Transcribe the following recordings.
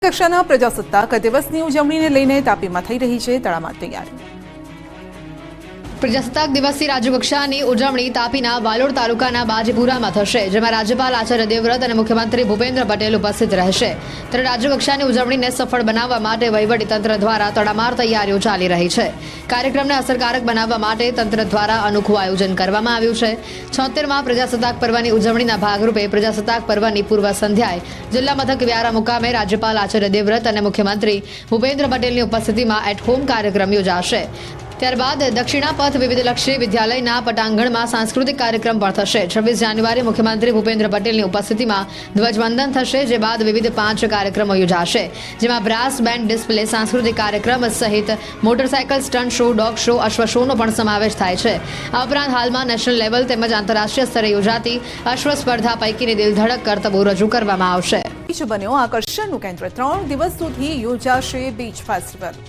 કક્ષાના પ્રજાસત્તાક દિવસની ઉજવણીને લઈને તાપીમાં થઈ રહી છે તડામાર તૈયારી। પ્રજાસત્તાક દિવસની રાજ્યકક્ષાની ઉજવણી તાપીના વાલોડ તાલુકાના બાજીપુરામાં થશે, જેમાં રાજ્યપાલ આચાર્ય દેવવ્રત અને મુખ્યમંત્રી ભૂપેન્દ્ર પટેલ ઉપસ્થિત રહેશે। ત્યારે રાજ્યકક્ષાની ઉજવણીને સફળ બનાવવા માટે વહીવટીતંત્ર દ્વારા તડામાર તૈયારીઓ ચાલી રહી છે। કાર્યક્રમને અસરકારક બનાવવા માટે તંત્ર દ્વારા અનોખું આયોજન કરવામાં આવ્યું છે। 76માં પ્રજાસત્તાક પર્વની ઉજવણીના ભાગરૂપે પ્રજાસત્તાક પર્વની પૂર્વ સંધ્યાએ જિલ્લા મથક વ્યારા મુકામે રાજ્યપાલ આચાર્ય દેવવ્રત અને મુખ્યમંત્રી ભૂપેન્દ્ર પટેલની ઉપસ્થિતિમાં એટ હોમ કાર્યક્રમ યોજાશે। ત્યારબાદ દક્ષિણા પથ વિવિધલક્ષી વિદ્યાલયના પટાંગણમાં સાંસ્કૃતિક કાર્યક્રમ પણ થશે। 26 જાન્યુઆરીએ મુખ્યમંત્રી ભૂપેન્દ્ર પટેલની ઉપસ્થિતિમાં ધ્વજવંદન થશે, જે બાદ વિવિધ 5 કાર્યક્રમો યોજાશે, જેમાં બ્રાસ બેન્ડ ડિસ્પ્લે, સાંસ્કૃતિક કાર્યક્રમ સહિત motorcycle stunt show, dog show, અશ્વ શોનો પણ સમાવેશ થાય છે। આ ઉપરાંત હાલમાં નેશનલ લેવલ તેમજ આંતરરાષ્ટ્રીય સ્તરે યોજાતી અશ્વ સ્પર્ધા પૈકીની દિલધડક કરતબો રજૂ કરવામાં આવશે। બીચ બન્યો આકર્ષણનું કેન્દ્ર। 3 દિવસ સુધી યોજાશે બીચ ફેસ્ટિવલ।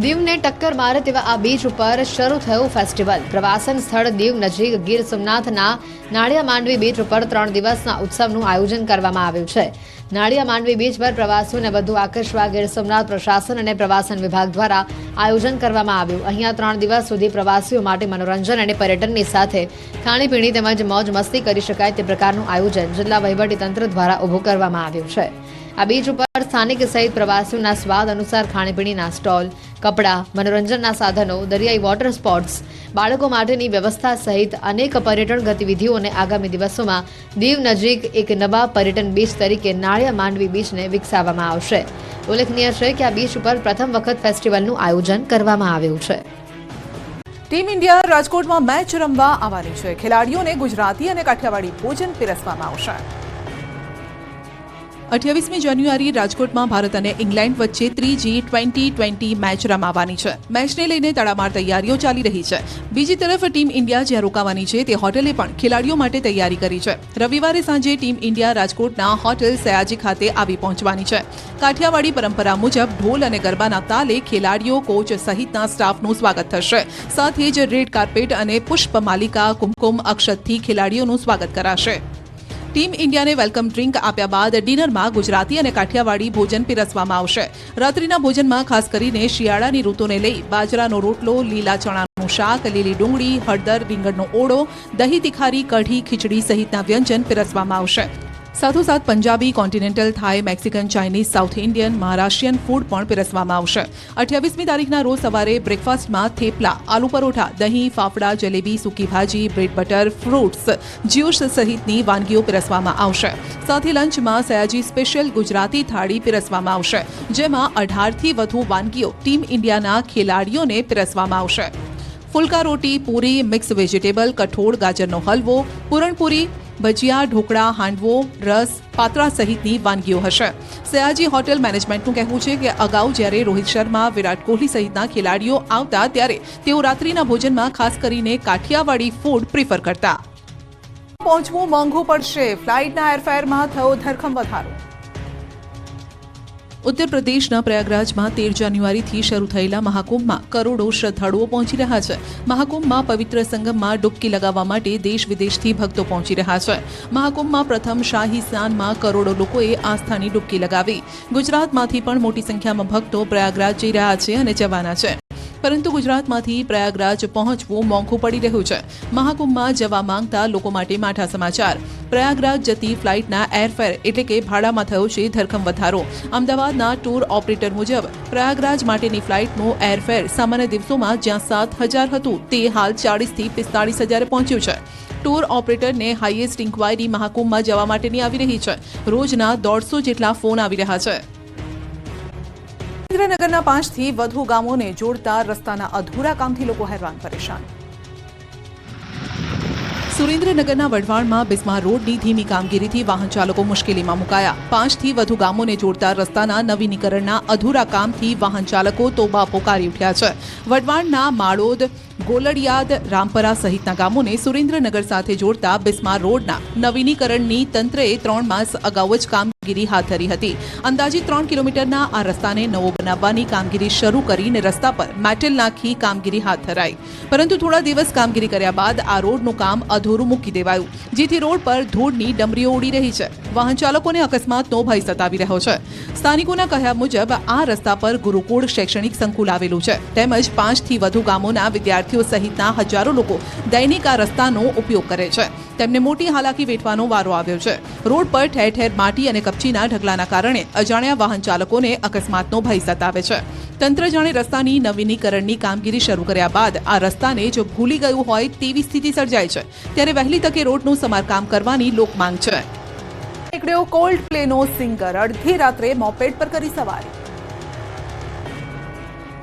દીવને ટક્કર મારે તેવા આ બીચ ઉપર શરૂ થયું ફેસ્ટિવલ। પ્રવાસન સ્થળ દીવ નજીક ગીર સોમનાથના નાળિયા માંડવી બીચ ઉપર 3 દિવસના ઉત્સવનું આયોજન કરવામાં આવ્યું છે। નાળિયા માંડવી બીચ પર પ્રવાસીઓને વધુ આકર્ષવા ગીર સોમનાથ પ્રશાસન અને પ્રવાસન વિભાગ દ્વારા આયોજન કરવામાં આવ્યું। અહીંયા 3 દિવસ સુધી પ્રવાસીઓ માટે મનોરંજન અને પર્યટનની સાથે ખાણીપીણી તેમજ મોજ મસ્તી કરી શકાય તે પ્રકારનું આયોજન જિલ્લા વહીવટીતંત્ર દ્વારા ઊભું કરવામાં આવ્યું છે। આ બીચ ઉપર સ્થાનિક સહિત પ્રવાસીઓના સ્વાદ અનુસાર ખાણીપીણીના સ્ટોલ, કપડાં, મનોરંજનના સાધનો, દરિયાઈ વોટર સ્પોર્ટ્સ, બાળકો માટેની વ્યવસ્થા સહિત અનેક પર્યટન ગતિવિધિઓને આગામી દિવસોમાં દીવ નજીક એક નવા પર્યટન બીચ તરીકે નાળિયા માંડવી બીચને વિકસાવવામાં આવશે। ઉલ્લેખનીય છે કે આ બીચ ઉપર પ્રથમ વખત ફેસ્ટિવલનું આયોજન કરવામાં આવ્યું છે। ટીમ ઇન્ડિયા રાજકોટમાં મેચ રમવા આવવાની છે। ખેલાડીઓને ગુજરાતી અને કાઠિયાવાડી ભોજન પીરસવામાં આવશે। 28મી જાન્યુઆરી રાજકોટમાં ભારત અને ઇંગ્લેન્ડ વચ્ચે ત્રીજી T20 મેચ રમાવાની છે। મેચને લઈને તડામાર તૈયારીઓ ચાલી રહી છે। બીજી તરફ ટીમ ઇન્ડિયા જ્યાં રોકાવાની છે તે હોટેલે પણ ખેલાડીઓ માટે તૈયારી કરી છે। રવિવારે સાંજે ટીમ ઇન્ડિયા રાજકોટના હોટેલ સયાજી ખાતે આવી પહોંચવાની છે। કાઠિયાવાડી પરંપરા મુજબ ઢોલ અને ગરબાના તાલે ખેલાડીઓ, કોચ સહિતના સ્ટાફનું સ્વાગત થશે। સાથે જ રેડ કાર્પેટ અને પુષ્પ માલિકા, કુમકુમ અક્ષતથી ખેલાડીઓનું સ્વાગત કરાશે। ટીમ ઇન્ડિયાને વેલકમ ડ્રિંક આપ્યા બાદ ડિનરમાં ગુજરાતી અને કાઠિયાવાડી ભોજન પીરસવામાં આવશે। રાત્રિના ભોજનમાં ખાસ કરીને શિયાળાની ઋતુને લઈ બાજરાનો રોટલો, લીલા ચણાનું શાક, લીલી ડુંગળી, હળદર, રીંગણનો ઓળો, દહીં તિખારી, કઢી, ખીચડી સહિતના વ્યંજન પીરસવામાં આવશે। સાથોસાથ પંજાબી, કોન્ટિનેન્ટલ, થાઈ, Mexican, Chinese, south Indian, Maharashtrian food પણ પીરસવામાં આવશે। 28મી તારીખના રોજ સવારે બ્રેકફાસ્ટમાં થેપલા, આલુ પરોઠા, દહીં, ફાફડા, જલેબી, સૂકી ભાજી, બ્રેડ બટર, ફ્રૂટ્સ, જ્યુસ સહિતની વાનગીઓ પીરસવામાં આવશે। સાથે લંચમાં સયાજી સ્પેશિયલ ગુજરાતી થાળી પીરસવામાં આવશે, જેમાં 18થી વધુ વાનગીઓ ટીમ ઇન્ડિયાના ખેલાડીઓને પીરસવામાં આવશે। ફુલકા રોટી, પૂરી, મિક્સ વેજીટેબલ, કઠોળ, ગાજરનો હલવો, પૂરણપૂરી, ભજીયા, ઢોકળા, હાંડવો, રસ, પાત્રા સહિતની વાનગીઓ હશે। સયાજી હોટેલ મેનેજમેન્ટનું કહેવું છે કે અગાઉ જ્યારે રોહિત શર્મા, વિરાટ કોહલી સહિતના ખેલાડીઓ આવતા ત્યારે તેઓ રાત્રિના ભોજનમાં ખાસ કરીને કાઠિયાવાડી ફૂડ પ્રિફર કરતા। પહોંચવું મોંઘું પડશે। ફ્લાઇટના એરફેરમાં થયો ધરખમ વધારો। ઉત્તર પ્રદેશના પ્રયાગરાજમાં 13 જાન્યુઆરીથી શરૂ થયેલા મહાકુંભમાં કરોડો શ્રદ્ધાળુઓ પહોંચી રહ્યા છે। મહાકુંભમાં પવિત્ર સંગમમાં ડૂબકી લગાવવા માટે દેશ વિદેશથી ભક્તો પહોંચી રહ્યા છે। મહાકુંભમાં પ્રથમ શાહી સ્નાનમાં કરોડો લોકોએ આસ્થાની ડૂબકી લગાવી। ગુજરાતમાંથી પણ મોટી સંખ્યામાં ભક્તો પ્રયાગરાજ જઈ રહ્યા છે અને જવાના છે, પરંતુ ગુજરાતમાંથી પ્રયાગરાજ પહોંચવું મોંઘું પડી રહ્યું છે। મહાકુંભમાં જવા માંગતા લોકો માટે માઠા સમાચાર। પ્રયાગરાજ જતી ફ્લાઇટના એરફેર એટલે કે ભાડામાં થયો છે ધરખમ વધારો। અમદાવાદના ટૂર ઓપરેટર મુજબ પ્રયાગરાજ માટેની ફ્લાઇટનું એરફેર સામાન્ય દિવસોમાં જ્યાં 7,000 હતું તે હાલ 40થી 45,000 પહોંચ્યું છે। ટૂર ઓપરેટરને હાઈએસ્ટ ઇન્ક્વાયરી મહાકુંભમાં જવા માટેની આવી રહી છે। રોજના 150 જેટલા ફોન આવી રહ્યા છે। સુરેન્દ્રનગરના 5થી વધુ ગામોને જોડતા રસ્તાના અધૂરા કામથી લોકો હેરાન પરેશાન। સુરેન્દ્રનગરના વઢવાણમાં બિસ્માર રોડની ધીમી કામગીરીથી વાહન ચાલકો મુશ્કેલીમાં મુકાયા। 5થી વધુ ગામોને જોડતા રસ્તાના નવીનીકરણના અધૂરા કામથી વાહન ચાલકો તોબા પોકારી ઉઠ્યા છે। વઢવાણના માળોદ, ગોલડિયાદ, રામપરા સહિતના ગામોને સુરેન્દ્રનગર સાથે જોડતા બિસ્માર રોડના નવીનીકરણની તંત્રએ 3 માસ અગાઉ જ કામગીરી હાથ ધરી હતી. અંદાજિત 3 કિલોમીટરના આ રસ્તાને નવો બનાવવાની કામગીરી શરૂ કરીને રસ્તા પર મેટલ નાખી કામગીરી હાથ ધરાઈ, પરંતુ થોડા દિવસ કામગીરી કર્યા બાદ આ રોડનું કામ અધૂરું મૂકી દેવાયું, જેથી રોડ પર ધૂળની ડમરીઓ ઉડી રહી છે. વાહન ચાલકોને અકસ્માતનો ભય સતાવી રહ્યો છે. સ્થાનિકોના કહ્યા મુજબ આ રસ્તા પર ગુરુકુળ શૈક્ષણિક સંકુલ આવેલું છે, તેમજ 5 થી વધુ ગામોના વિદ્યાર્થીઓ સહિતના હજારો લોકો દૈનિક આ રસ્તાનો ઉપયોગ કરે છે. તેમને મોટી હાલાકી વેઠવાનો વારો આવ્યો છે. રોડ પર ઠેર ઠેર માટી અને કપચીના ઢગલાના કારણે અજાણ્યા વાહન ચાલકોને અકસ્માતનો ભય સતાવે છે. તંત્ર જાણે રસ્તાની નવીનીકરણની કામગીરી શરૂ કર્યા બાદ આ રસ્તાને જો ભૂલી ગયું હોય તેવી સ્થિતિ સર્જાય છે, ત્યારે વહેલી તકે રોડનું સમારકામ કરવાની લોકમાંગ છે. નીકળ્યો કોલ્ડ પ્લેનો સિંગર, અડધી રાત્રે મોપેડ પર કરી સવારી.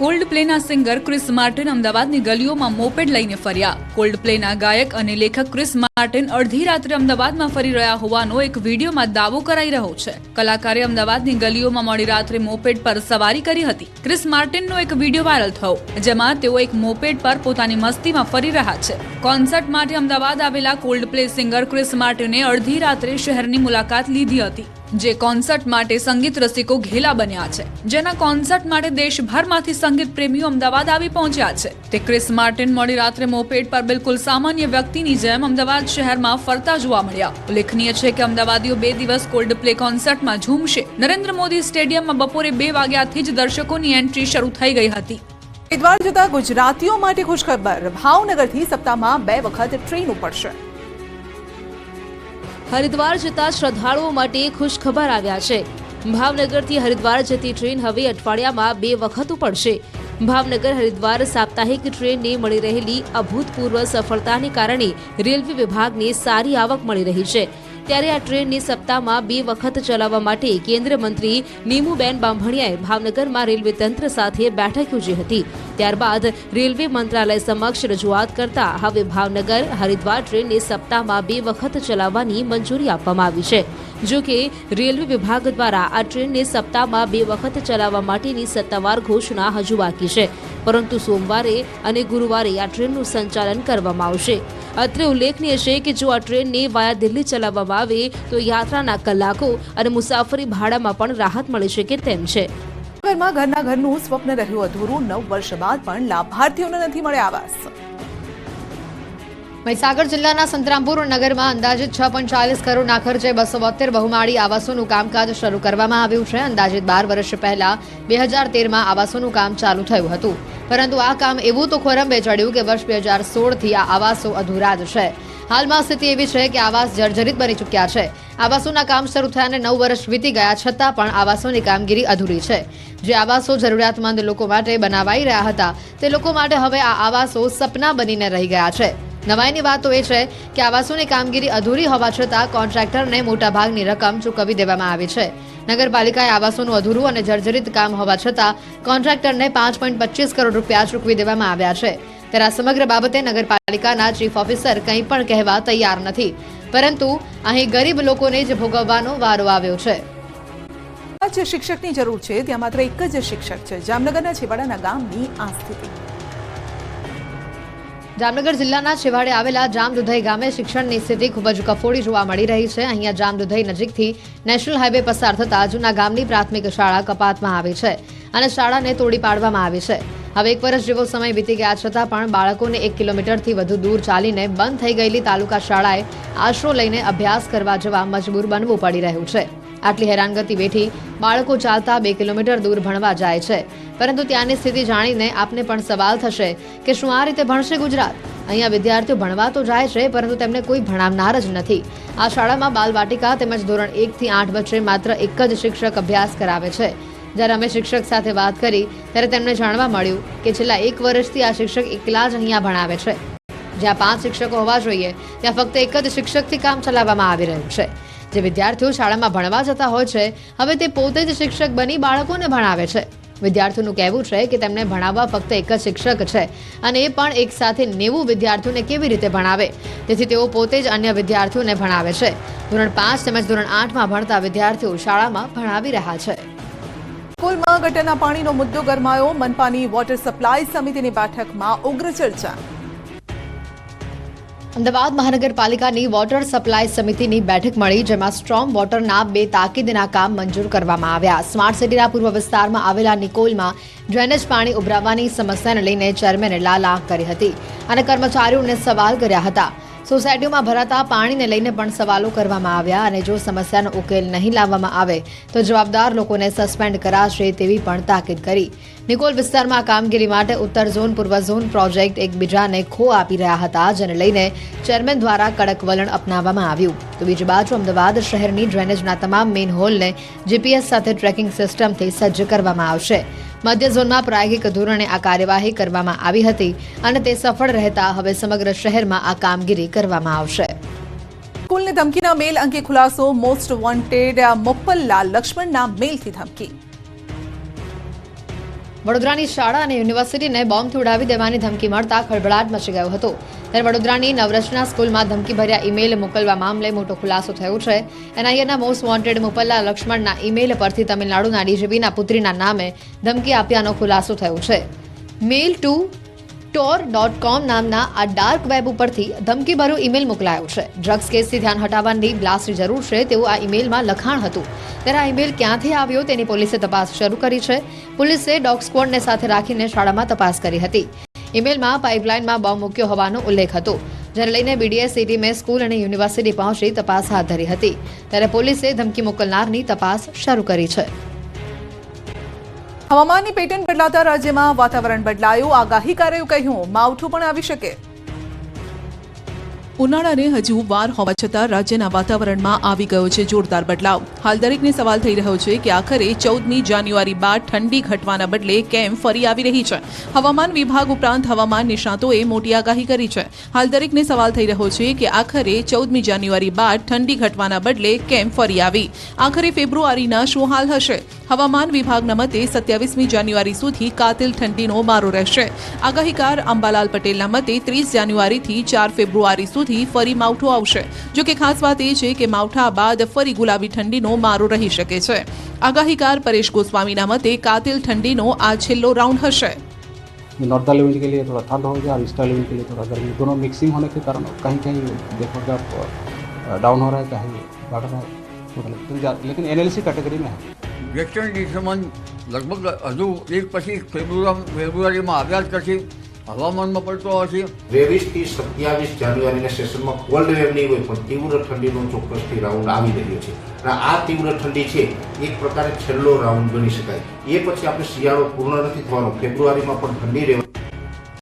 કોલ્ડ પ્લેના સિંગર ક્રિસ માર્ટિન અમદાવાદની ગલીઓમાં મોપેડ લઈને ફર્યા. કોલ્ડ પ્લેના ગાયક અને લેખક ક્રિસ માર્ટિન અડધી રાત્રે અમદાવાદમાં ફરી રહ્યા હોવાનો એક વિડીયોમાં દાવો કરાઈ રહ્યો છે. કલાકારે અમદાવાદની ગલીઓમાં મોડી રાત્રે મોપેડ પર સવારી કરી હતી. ક્રિસ માર્ટિનનો એક વિડીયો વાયરલ થયો, જેમાં તેઓ એક મોપેડ પર પોતાની મસ્તીમાં ફરી રહ્યા છે. કોન્સર્ટ માટે અમદાવાદ આવેલા કોલ્ડ પ્લે સિંગર ક્રિસ માર્ટિને અડધી રાત્રે શહેરની મુલાકાત લીધી હતી, જે કોન્સર્ટ માટે સંગીત રસિકો ઘેલા બન્યા છે. જેના કોન્સર્ટ માટે દેશભરમાંથી સંગીત પ્રેમીઓ અમદાવાદ આવી પહોંચ્યા છે. તે ક્રિસ માર્ટિન મોડી રાત્રે મોપેડ પર બિલકુલ સામાન્ય વ્યક્તિની જેમ અમદાવાદ શહેરમાં ફરતા જોવા મળ્યા. ઉલ્લેખનીય છે કે અમદાવાદીઓ 2 દિવસ કોલ્ડ પ્લે કોન્સર્ટમાં ઝૂમશે. નરેન્દ્ર મોદી સ્ટેડિયમમાં બપોરે 2 વાગ્યાથી જ દર્શકોની એન્ટ્રી શરૂ થઈ ગઈ હતી. હરિદ્વાર જતા ગુજરાતીઓ માટે ખુશખબર, ભાવનગરથી સપ્તાહમાં 2 વખત ટ્રેન ઉપડશે. હરિદ્વાર જતા શ્રદ્ધાળુઓ માટે ખુશખબર આવ્યા છે. ભાવનગરથી હરિદ્વાર જતી ટ્રેન હવે અઠવાડિયામાં 2 વખત ઉપડશે. ભાવનગર હરિદ્વાર સાપ્તાહિક ટ્રેનને મળી રહેલી અભૂતપૂર્વ સફળતાને કારણે રેલવે વિભાગને સારી આવક મળી રહી છે. ત્યારે આ ટ્રેનને સપ્તાહમાં 2 વખત ચલાવવા માટે કેન્દ્રીય મંત્રી નીમુબેન બાંભણિયાએ ભાવનગરમાં રેલવે તંત્ર સાથે બેઠક યોજી હતી. ત્યારબાદ રેલવે મંત્રાલય સમક્ષ રજૂઆત કરતા હવે ભાવનગર હરિદ્વાર ટ્રેનને સપ્તાહમાં 2 વખત ચલાવવાની મંજૂરી આપવામાં આવી છે. જો કે રેલવે વિભાગ દ્વારા આ ટ્રેનને સપ્તાહમાં 2 વખત ચલાવવા માટેની સત્તાવાર ઘોષણા હજુ બાકી છે, પરંતુ સોમવારે અને ગુરુવારે આ ટ્રેનનું સંચાલન કરવામાં આવશે. અત્રે ઉલ્લેખનીય છે કે જો આ ટ્રેનને વાયા દિલ્હી ચલાવવામાં આવે તો યાત્રાના કલાકો અને મુસાફરી ભાડામાં પણ રાહત મળી શકે તેમ છે. ઘરના ઘરનું સ્વપ્ન રહ્યું અધૂરું, 9 વર્ષ બાદ પણ લાભાર્થીઓને નથી મળ્યા આવાસ. મહીસાગર જિલ્લાના સંતરામપુર નગરમાં અંદાજિત 6.40 કરોડના ખર્ચે 272 બહુમાળી આવાસોનું કામકાજ શરૂ કરવામાં આવ્યું છે. અંદાજિત 12 વર્ષ પહેલા 2013માં આવાસોનું કામ ચાલુ થયું હતું, પરંતુ આ કામ એવું તો ખોરંભે ચડ્યું કે વર્ષ 2016થી આ આવાસો અધૂરા જ છે. હાલમાં સ્થિતિ એવી છે કે આવાસ જર્જરિત બની ચૂક્યા છે. આવાસોના કામ શરૂ થયાને 9 વર્ષ વીતી ગયા છતાં પણ આવાસોની કામગીરી અધૂરી છે. જે આવાસો જરૂરિયાતમંદ લોકો માટે બનાવાઈ રહ્યા હતા તે લોકો માટે હવે આ આવાસો સપના બનીને રહી ગયા છે. નવાઈની વાત તો એ છે કે આવાસોની કામગીરી અધૂરી હોવા છતાં કોન્ટ્રાક્ટરને મોટાભાગની રકમ ચૂકવી દેવામાં આવી છે. નગરપાલિકાએ આવાસોનું અધૂરું અને જર્જરિત કામ હોવા છતાં કોન્ટ્રાક્ટરને 5.25 કરોડ રૂપિયા ચૂકવી દેવામાં આવ્યા છે. ત્યારે આ સમગ્ર બાબતે નગરપાલિકાના ચીફ ઓફિસર કંઈ પણ કહેવા તૈયાર નથી, પરંતુ અહીં ગરીબ લોકોને જ ભોગવવાનો વારો આવ્યો છે. શિક્ષકની જરૂર છે ત્યાં માત્ર એક જ શિક્ષક છે. જામનગરના છેવાડાના ગામની આ સ્થિતિ. જામનગર જિલ્લાના છેવાડે આવેલા જામદુધઈ ગામે શિક્ષણની સ્થિતિ ખૂબ જ કફોડી જોવા મળી રહી છે. અહીંયા જામદુધઈ નજીકથી નેશનલ હાઈવે પસાર થતા જૂના ગામની પ્રાથમિક શાળા કપાતમાં આવી છે અને શાળાને તોડી પાડવામાં આવી છે. હવે 1 વર્ષ જેવો સમય વીતી ગયા છતાં પણ બાળકોને 1 કિલોમીટરથી વધુ દૂર ચાલીને બંધ થઈ ગયેલી તાલુકા શાળાએ આશરો લઈને અભ્યાસ કરવા જવા મજબૂર બનવું પડી રહ્યું છે. આટલી હેરાનગતિ વેઠી બાળકો ચાલતા 2 કિલોમીટર દૂર ભણવા જાય છે, પરંતુ ત્યાંની સ્થિતિ જાણીને આપને પણ સવાલ થશે કે શું આ રીતે ભણશે ગુજરાત? અહીંયા વિદ્યાર્થીઓ ભણવા તો જાય છે, પરંતુ તેમને કોઈ ભણાવનાર જ નથી. આ શાળામાં બાલવાટિકા તેમજ ધોરણ 1 થી 8 વચ્ચે માત્ર એક જ શિક્ષક અભ્યાસ કરાવે છે. જ્યારે અમે શિક્ષક સાથે વાત કરી ત્યારે તેમને જાણવા મળ્યું કે છેલ્લા 1 વર્ષથી આ શિક્ષક એકલા જ અહીંયા ભણાવે છે. જ્યાં 5 શિક્ષકો હોવા જોઈએ ત્યાં ફક્ત એક જ શિક્ષકથી કામ ચલાવવામાં આવી રહ્યું છે. જે વિદ્યાર્થીઓ શાળામાં ભણવા જતા હોય છે હવે તે પોતે જ શિક્ષક બની બાળકોને ભણાવે છે. વિદ્યાર્થીઓનું કહેવું છે કે તેમને ભણાવવા ફક્ત એક જ શિક્ષક છે અને એ પણ એક સાથે 90 વિદ્યાર્થીઓને કેવી રીતે ભણાવે? તેથી તેઓ પોતે જ અન્ય વિદ્યાર્થીઓને ભણાવે છે. ધોરણ 5 તેમજ ધોરણ 8માં ભણતા વિદ્યાર્થીઓ શાળામાં ભણાવી રહ્યા છે. સ્કૂલમાં ગટરના પાણીનો મુદ્દો ગરમાયો. મનપાની વોટર સપ્લાય સમિતિની બેઠકમાં ઉગ્ર ચર્ચા. અમદાવાદ મહાનગરપાલિકાની વોટર સપ્લાય સમિતિની બેઠક મળી, જેમાં સ્ટ્રોમ વોટરના 2 તાકીદના કામ મંજૂર કરવામાં આવ્યા. સ્માર્ટ સિટીના પૂર્વ વિસ્તારમાં આવેલા નિકોલમાં ડ્રેનેજ પાણી ઉભરાવાની સમસ્યાને લઈને ચેરમેને લાલા કરી હતી અને કર્મચારીઓને સવાલ કર્યા હતા. સોસાયટીઓમાં ભરાતા પાણીને લઈને પણ સવાલો કરવામાં આવ્યા અને જો સમસ્યાનો ઉકેલ નહીં લાવવામાં આવે તો જવાબદાર લોકોને સસ્પેન્ડ કરાશે તેવી પણ તાકીદ કરી. નિકોલ વિસ્તારમાં કામગીરી માટે ઉત્તર ઝોન પૂર્વ ઝોન પ્રોજેક્ટ એકબીજાને ખો આપી રહ્યા હતા, જેને લઈને ચેરમેન દ્વારા કડક વલણ અપનાવવામાં આવ્યું. તો બીજી બાજુ અમદાવાદ શહેરની ડ્રેનેજના તમામ મેઇન હોલને જીપીએસ સાથે ટ્રેકિંગ સિસ્ટમથી સજ્જ કરવામાં આવશે. મધ્ય ઝોનમાં પ્રાયોગિક ધોરણે આ કાર્યવાહી કરવામાં આવી હતી અને તે સફળ રહેતા હવે સમગ્ર શહેરમાં આ કામગીરી કરવામાં આવશે. સ્કૂલને ધમકીના મેલ અંગે ખુલાસો. મોસ્ટ વોન્ટેડ મોપ્પલલાલ લક્ષ્મણના મેલથી ધમકી. વડોદરાની શાળા અને યુનિવર્સિટીને બોમ્બથી ઉડાવી દેવાની ધમકી મળતા ખળભળાટ મચી ગયો હતો. ત્યારે વડોદરાની નવરચના સ્કૂલમાં ધમકીભર્યા ઈમેલ મોકલવા મામલે મોટો ખુલાસો થયો છે. એનઆઈએના મોસ્ટ વોન્ટેડ મોપ્પલલાલ લક્ષ્મણના ઈમેલ પરથી તમિલનાડુના ડીજીપીના પુત્રીના નામે ધમકી આપ્યાનો ખુલાસો થયો છે. મેલ ટુ tor.com નામના આ ડાર્ક વેબ ઉપરથી ધમકીભર્યો ઈમેલ મોકલાયો છે. ડ્રગ્સ કેસથી ધ્યાન હટાવવાની બ્લાસ્ટની જરૂર છે તેવું આ ઈમેલમાં લખાણ હતું. ત્યારે આ ઈમેલ ક્યાંથી આવ્યો તેની પોલીસે તપાસ શરૂ કરી છે. પોલીસે ડોગ સ્ક્વોડને સાથે રાખીને શાળામાં તપાસ કરી હતી. ઈમેલમાં પાઇપલાઇનમાં બોમ્બ મૂક્યો હોવાનો ઉલ્લેખ હતો, જેને લઈને બીડીએસની ટીમે સ્કૂલ અને યુનિવર્સિટી પહોંચી તપાસ હાથ ધરી હતી. ત્યારે પોલીસે ધમકી મોકલનારની તપાસ શરૂ કરી છે. હવામાનની પેટર્ન બદલાતા રાજ્યમાં વાતાવરણ બદલાયું. આગાહીકારોએ કહ્યું માવઠું પણ આવી શકે. ઉનાળાને હજુ વાર હોવા છતાં રાજ્યના વાતાવરણમાં આવી ગયો છે જોરદાર બદલાવ. હાલ દરેકને સવાલ થઈ રહ્યો છે કે આખરે 14મી જાન્યુઆરી બાદ ઠંડી ઘટવાના બદલે કેમ ફરી આવી રહી છે. હવામાન વિભાગ ઉપરાંત હવામાન નિષ્ણાતોએ મોટી આગાહી કરી છે. હાલ દરેકને સવાલ થઈ રહ્યો છે કે આખરે 14મી જાન્યુઆરી બાદ ઠંડી ઘટવાના બદલે કેમ ફરી આવી. આખરે ફેબ્રુઆરીના શું હાલ હશે? હવામાન વિભાગના મતે 27મી જાન્યુઆરી સુધી કાતિલ ઠંડીનો મારો રહેશે. આગાહીકાર અંબાલાલ પટેલના મતે 30 જાન્યુઆરીથી 4 ફેબ્રુઆરી સુધી ફરી માવઠું આવશે. જો કે ખાસ વાત એ છે કે માવઠા બાદ ફરી ગુલાબી ઠંડીનો મારો રહી શકે છે. આગાહીકાર પરેશ गोस्वामीના मते कातिल ठंडीनो आ छेल्लो राउंड हशे. नॉर्थ लेवल के लिए थोड़ा ठंड हो गया और ईस्टर्न लेवल के लिए थोड़ा गर्मी, दोनों मिक्सिंग होने के कारण कहीं कहीं देखोगे आप डाउन हो रहा है, कहीं बढ़ रहा है, लेकिन एनएलसी कैटेगरी में है. વેસ્ટર્ન ડિસ્ટર્બન્સ લગભગ હજુ એક પછી ફેબ્રુઆરીમાં આવ્યા જ પછી હવામાનમાં પડતો હશે. 23 થી 27 જાન્યુઆરીના સેશનમાં કોલ્ડ વેવ નહીં હોય પણ તીવ્ર ઠંડીનો ચોક્કસથી રાઉન્ડ આવી રહ્યો છે. અને આ તીવ્ર ઠંડી છે એક પ્રકારે છેલ્લો રાઉન્ડ ગણી શકાય. એ પછી આપણે શિયાળો પૂર્ણ નથી થવાનો, ફેબ્રુઆરીમાં પણ ઠંડી રહેવાની.